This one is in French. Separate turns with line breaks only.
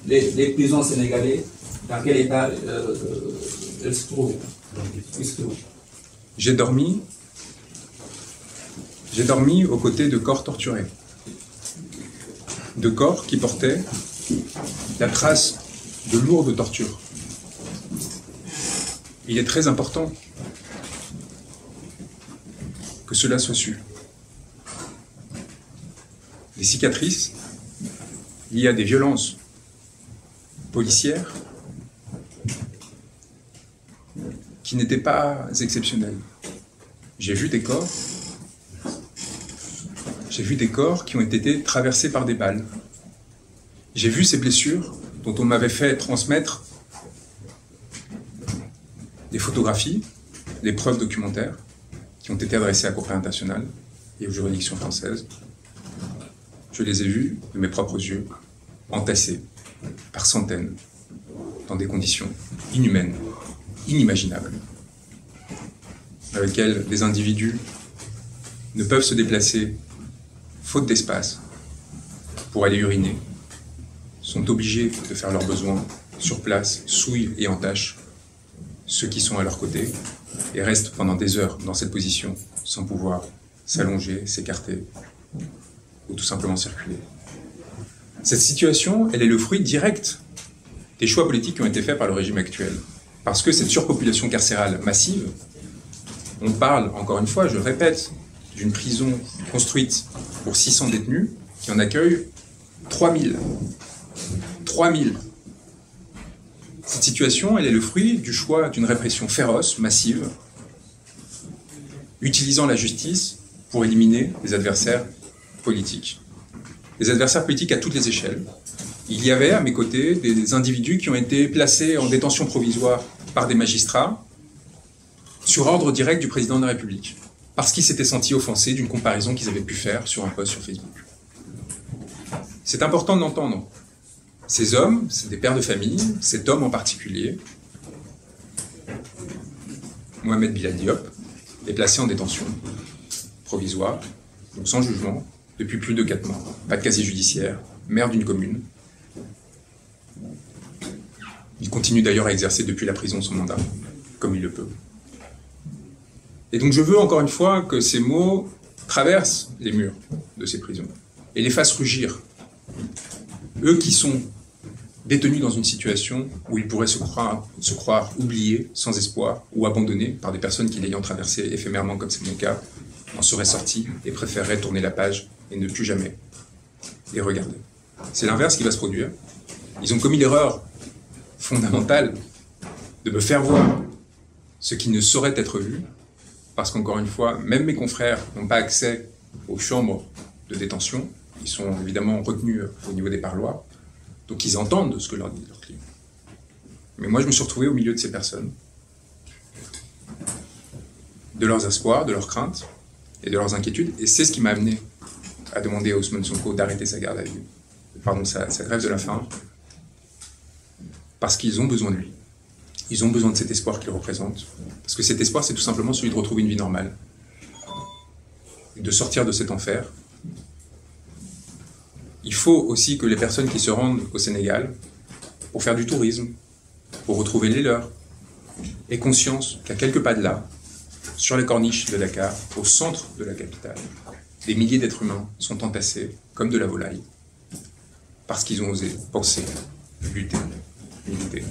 les prisons sénégalaises, dans quel état elles se trouvent?
J'ai dormi aux côtés de corps torturés, de corps qui portaient la trace de lourdes tortures. Il est très important que cela soit su. Les cicatrices liées à des violences policières qui n'étaient pas exceptionnelles. J'ai vu des corps qui ont été traversés par des balles. J'ai vu ces blessures dont on m'avait fait transmettre des photographies, des preuves documentaires qui ont été adressées à la Cour pénale internationale et aux juridictions françaises. Je les ai vues de mes propres yeux, entassés par centaines, dans des conditions inhumaines, inimaginables, avec lesquelles des individus ne peuvent se déplacer faute d'espace pour aller uriner, sont obligés de faire leurs besoins sur place, souillent et entachent ceux qui sont à leur côté et restent pendant des heures dans cette position sans pouvoir s'allonger, s'écarter ou tout simplement circuler. Cette situation, elle est le fruit direct des choix politiques qui ont été faits par le régime actuel. Parce que cette surpopulation carcérale massive, on parle, encore une fois, je le répète, d'une prison construite pour 600 détenus qui en accueille 3000. 3000. Cette situation, elle est le fruit du choix d'une répression féroce, massive, utilisant la justice pour éliminer les adversaires politiques. Les adversaires politiques à toutes les échelles. Il y avait à mes côtés des individus qui ont été placés en détention provisoire par des magistrats sur ordre direct du président de la République, parce qu'ils s'étaient sentis offensés d'une comparaison qu'ils avaient pu faire sur un post sur Facebook. C'est important de l'entendre. Ces hommes, c'est des pères de famille, cet homme en particulier, Mohamed Bilal Diop, est placé en détention provisoire, donc sans jugement, depuis plus de 4 mois. Pas de casier judiciaire, maire d'une commune. Il continue d'ailleurs à exercer depuis la prison son mandat, comme il le peut. Et donc je veux encore une fois que ces mots traversent les murs de ces prisons et les fassent rugir. Eux qui sont détenus dans une situation où ils pourraient se croire oubliés, sans espoir, ou abandonnés par des personnes qui, l'ayant traversé éphémèrement, comme c'est mon cas, en seraient sortis et préféreraient tourner la page et ne plus jamais les regarder. C'est l'inverse qui va se produire. Ils ont commis l'erreur fondamentale de me faire voir ce qui ne saurait être vu, parce qu'encore une fois, même mes confrères n'ont pas accès aux chambres de détention. Ils sont évidemment retenus au niveau des parloirs, donc ils entendent ce que leur dit leur client. Mais moi, je me suis retrouvé au milieu de ces personnes, de leurs espoirs, de leurs craintes et de leurs inquiétudes, et c'est ce qui m'a amené à demander à Ousmane Sonko d'arrêter sa garde à vue, sa grève de la faim, parce qu'ils ont besoin de lui. Ils ont besoin de cet espoir qu'il représente, parce que cet espoir, c'est tout simplement celui de retrouver une vie normale, de sortir de cet enfer. Il faut aussi que les personnes qui se rendent au Sénégal pour faire du tourisme, pour retrouver les leurs, aient conscience qu'à quelques pas de là, sur les corniches de Dakar, au centre de la capitale, des milliers d'êtres humains sont entassés comme de la volaille, parce qu'ils ont osé penser, lutter, militer.